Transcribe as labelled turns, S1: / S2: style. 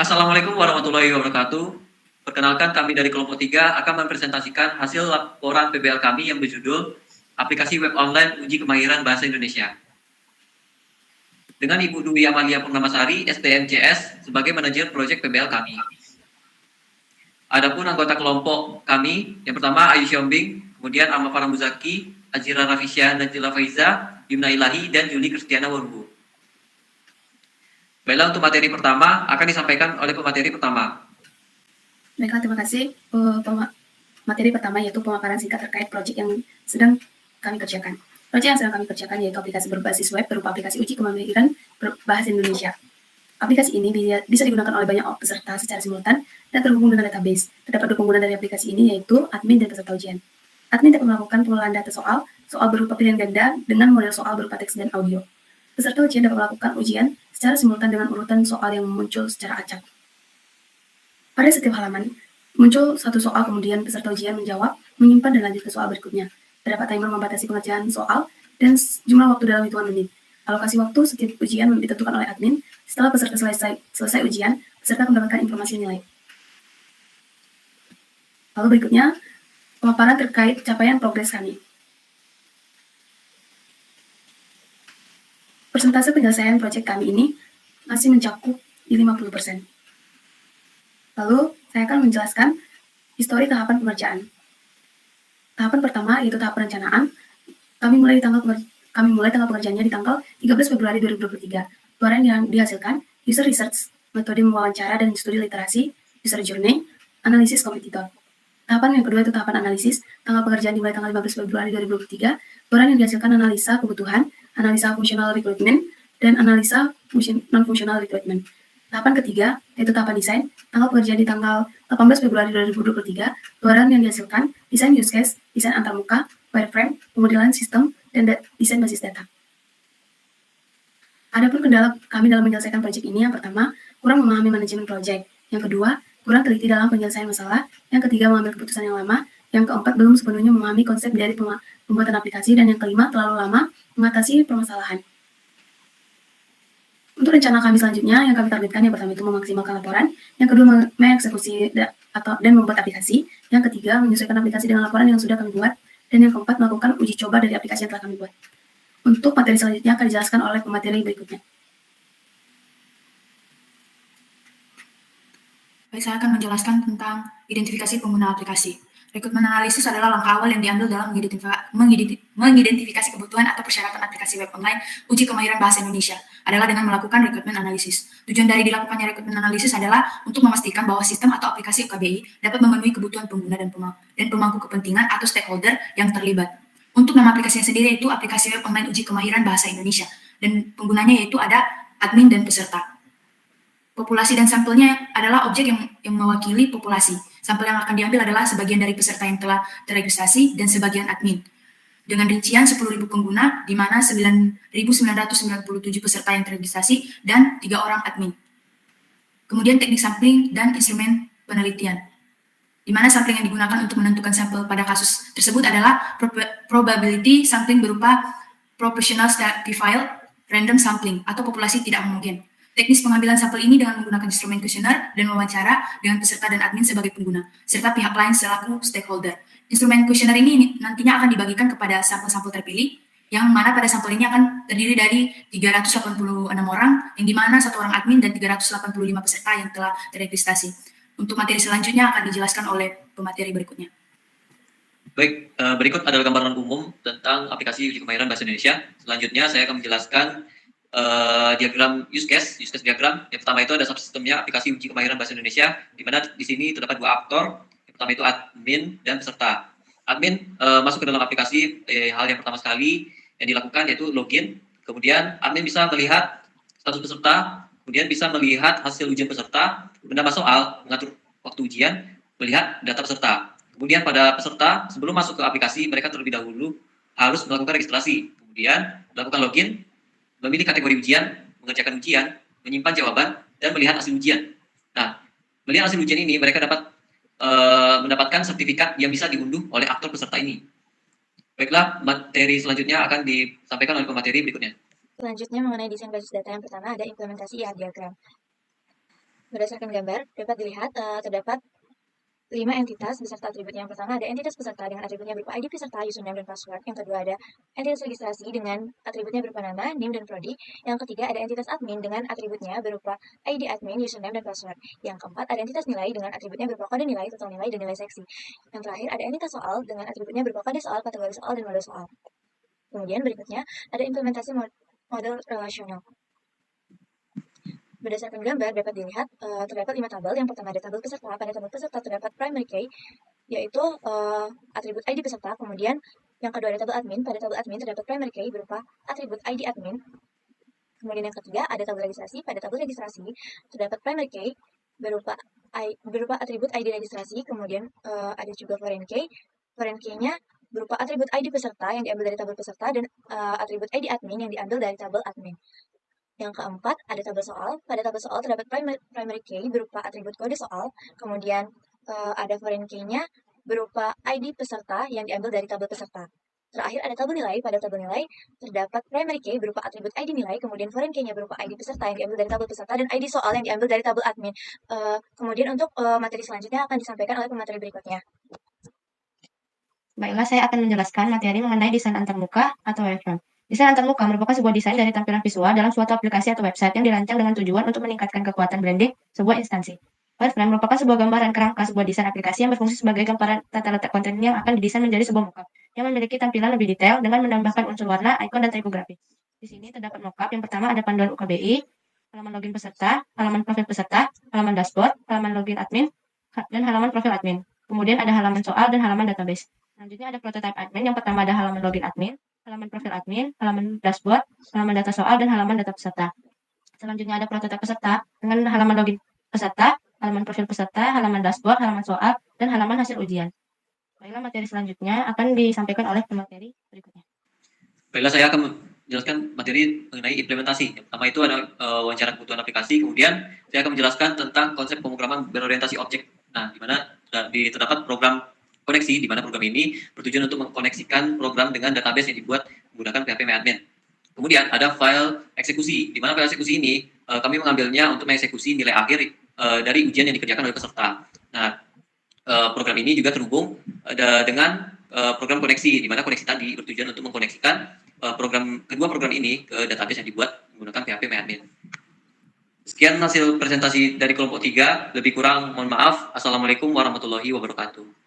S1: Assalamualaikum warahmatullahi wabarakatuh. Perkenalkan kami dari kelompok 3 akan mempresentasikan hasil laporan PBL kami yang berjudul Aplikasi Web Online Uji Kemahiran Bahasa Indonesia. Dengan Ibu Dwi Amalia Purnamasari, STMCS, sebagai manajer proyek PBL kami. Adapun anggota kelompok kami, yang pertama Ayu Siombing, kemudian Alma Farah Muzaki, Ajira Rafisya Najila Faiza, Yumna Ilahi, dan Juli Kristiana Warubu. Baiklah, untuk materi pertama akan disampaikan oleh pemateri pertama.
S2: Baiklah, terima kasih. Materi pertama yaitu pemaparan singkat terkait proyek yang sedang kami kerjakan. Proyek yang sedang kami kerjakan yaitu aplikasi berbasis web berupa aplikasi uji kemahiran bahasa Indonesia. Aplikasi ini bisa digunakan oleh banyak peserta secara simultan dan terhubung dengan database. Terdapat dua pengguna dari aplikasi ini yaitu admin dan peserta ujian. Admin dapat melakukan pengelolaan data soal berupa pilihan ganda dengan model soal berupa teks dan audio. Peserta ujian dapat melakukan ujian secara simultan dengan urutan soal yang muncul secara acak. Pada setiap halaman, muncul satu soal, kemudian peserta ujian menjawab, menyimpan, dan lanjut ke soal berikutnya. Terdapat timer membatasi pengerjaan soal dan jumlah waktu dalam hitungan menit. Alokasi waktu setiap ujian ditentukan oleh admin. Setelah peserta selesai ujian, peserta mendapatkan informasi nilai. Lalu berikutnya, pemaparan terkait capaian progres kami. Persentase penyelesaian proyek kami ini masih mencakup di 50%. Lalu, saya akan menjelaskan histori tahapan pengerjaan. Tahapan pertama yaitu tahap perencanaan. Kami mulai tanggal pengerjaannya di tanggal 13 Februari 2023. Tuaran yang dihasilkan, user research, metode mewawancara dan studi literasi, user journey, analisis kompetitor. Tahapan yang kedua itu tahapan analisis. Tanggal pengerjaan dimulai tanggal 15 Februari 2023. Tuaran yang dihasilkan analisa kebutuhan, analisa functional recruitment, dan analisa non-functional recruitment. Tahapan ketiga, yaitu tahapan desain. Tanggal pengerjaan di tanggal 18 Februari 2023. Tuaran yang dihasilkan, desain use case, desain antarmuka, wireframe, pemodelan sistem, dan desain basis data. Adapun kendala kami dalam menyelesaikan proyek ini, yang pertama, kurang memahami manajemen proyek. Yang kedua, kurang teliti dalam penyelesaian masalah. Yang ketiga, mengambil keputusan yang lama. Yang keempat, belum sepenuhnya memahami konsep dari pembuatan aplikasi. Dan yang kelima, terlalu lama mengatasi permasalahan. Untuk rencana kami selanjutnya, yang kami targetkan yang pertama itu memaksimalkan laporan, yang kedua mengeksekusi dan membuat aplikasi, yang ketiga menyesuaikan aplikasi dengan laporan yang sudah kami buat, dan yang keempat melakukan uji coba dari aplikasi yang telah kami buat. Untuk materi selanjutnya akan dijelaskan oleh pemateri berikutnya.
S3: Baik, saya akan menjelaskan tentang identifikasi pengguna aplikasi. Rekrutmen analisis adalah langkah awal yang diambil dalam mengidentifikasi kebutuhan atau persyaratan aplikasi web online uji kemahiran bahasa Indonesia adalah dengan melakukan rekrutmen analisis. Tujuan dari dilakukannya rekrutmen analisis adalah untuk memastikan bahwa sistem atau aplikasi UKBI dapat memenuhi kebutuhan pengguna dan pemangku kepentingan atau stakeholder yang terlibat. Untuk nama aplikasinya sendiri itu aplikasi web online uji kemahiran bahasa Indonesia, dan penggunanya yaitu ada admin dan peserta. Populasi dan sampelnya adalah objek yang mewakili populasi. Sampel yang akan diambil adalah sebagian dari peserta yang telah terregistrasi dan sebagian admin. Dengan rincian 10.000 pengguna, di mana 9.997 peserta yang terregistrasi dan 3 orang admin. Kemudian teknik sampling dan instrumen penelitian, di mana sampling yang digunakan untuk menentukan sampel pada kasus tersebut adalah probability sampling berupa proportional stratified random sampling atau populasi tidak homogen. Teknis pengambilan sampel ini dengan menggunakan instrumen kuesioner dan wawancara dengan peserta dan admin sebagai pengguna, serta pihak lain selaku stakeholder. Instrumen kuesioner ini nantinya akan dibagikan kepada sampel-sampel terpilih, yang mana pada sampel ini akan terdiri dari 386 orang, yang dimana 1 orang admin dan 385 peserta yang telah terregistrasi. Untuk materi selanjutnya akan dijelaskan oleh pemateri berikutnya.
S1: Baik, berikut adalah gambaran umum tentang aplikasi uji kemahiran bahasa Indonesia. Selanjutnya saya akan menjelaskan diagram use case diagram. Yang pertama itu ada subsistemnya aplikasi uji kemahiran bahasa Indonesia, di mana di sini terdapat 2 aktor. Yang pertama itu admin dan peserta. Admin masuk ke dalam aplikasi, hal yang pertama sekali yang dilakukan yaitu login. Kemudian admin bisa melihat status peserta, kemudian bisa melihat hasil ujian peserta, menambah soal, mengatur waktu ujian, melihat data peserta. Kemudian pada peserta sebelum masuk ke aplikasi, mereka terlebih dahulu harus melakukan registrasi, kemudian melakukan login, memilih kategori ujian, mengerjakan ujian, menyimpan jawaban, dan melihat hasil ujian. Nah, melihat hasil ujian ini, mereka dapat mendapatkan sertifikat yang bisa diunduh oleh aktor peserta ini. Baiklah, materi selanjutnya akan disampaikan oleh pemateri berikutnya.
S4: Selanjutnya mengenai desain basis data, yang pertama ada implementasi IR diagram. Berdasarkan gambar, dapat dilihat terdapat 5 entitas beserta atributnya. Yang pertama ada entitas peserta dengan atributnya berupa ID peserta, username, dan password. Yang kedua ada entitas registrasi dengan atributnya berupa nama, NIM, dan prodi. Yang ketiga ada entitas admin dengan atributnya berupa ID admin, username, dan password. Yang keempat ada entitas nilai dengan atributnya berupa kode nilai, total nilai, dan nilai seksi. Yang terakhir ada entitas soal dengan atributnya berupa kode soal, kategori soal, dan mode soal. Kemudian berikutnya ada implementasi model relasional. Berdasarkan gambar dapat dilihat terdapat 5 tabel. Yang pertama ada tabel peserta. Pada tabel peserta terdapat primary key, yaitu atribut ID peserta. Kemudian yang kedua ada tabel admin. Pada tabel admin terdapat primary key berupa atribut ID admin. Kemudian yang ketiga ada tabel registrasi. Pada tabel registrasi terdapat primary key berupa atribut ID registrasi. Kemudian ada juga foreign key. Foreign key-nya berupa atribut ID peserta yang diambil dari tabel peserta dan atribut ID admin yang diambil dari tabel admin. Yang keempat, ada tabel soal. Pada tabel soal terdapat primary key berupa atribut kode soal, kemudian ada foreign key-nya berupa ID peserta yang diambil dari tabel peserta. Terakhir ada tabel nilai. Pada tabel nilai terdapat primary key berupa atribut ID nilai, kemudian foreign key-nya berupa ID peserta yang diambil dari tabel peserta dan ID soal yang diambil dari tabel admin. Kemudian untuk materi selanjutnya akan disampaikan oleh pemateri berikutnya.
S5: Baiklah, saya akan menjelaskan materi mengenai desain antarmuka atau wireframe. Desain antarmuka merupakan sebuah desain dari tampilan visual dalam suatu aplikasi atau website yang dirancang dengan tujuan untuk meningkatkan kekuatan branding sebuah instansi. Wireframe merupakan sebuah gambaran kerangka sebuah desain aplikasi yang berfungsi sebagai gambaran tata letak konten yang akan didesain menjadi sebuah mockup yang memiliki tampilan lebih detail dengan menambahkan unsur warna, ikon, dan tipografi. Di sini terdapat mockup. Yang pertama ada panduan UKBI, halaman login peserta, halaman profil peserta, halaman dashboard, halaman login admin, dan halaman profil admin. Kemudian ada halaman soal dan halaman database. Selanjutnya ada prototype admin. Yang pertama ada halaman login admin, halaman profil admin, halaman dashboard, halaman data soal, dan halaman data peserta. Selanjutnya ada prototype peserta dengan halaman login peserta, halaman profil peserta, halaman dashboard, halaman soal, dan halaman hasil ujian. Baiklah, materi selanjutnya akan disampaikan oleh pemateri berikutnya.
S1: Baiklah, saya akan menjelaskan materi mengenai implementasi. Yang pertama itu ada wawancara kebutuhan aplikasi, kemudian saya akan menjelaskan tentang konsep pemrograman berorientasi objek. Nah, di mana terdapat program koneksi, di mana program ini bertujuan untuk mengkoneksikan program dengan database yang dibuat menggunakan PHP MyAdmin. Kemudian ada file eksekusi, di mana file eksekusi ini kami mengambilnya untuk mengeksekusi nilai akhir dari ujian yang dikerjakan oleh peserta. Nah, program ini juga terhubung dengan program koneksi, di mana koneksi tadi bertujuan untuk mengkoneksikan kedua program ini ke database yang dibuat menggunakan PHP MyAdmin. Sekian hasil presentasi dari kelompok 3, lebih kurang mohon maaf. Assalamualaikum warahmatullahi wabarakatuh.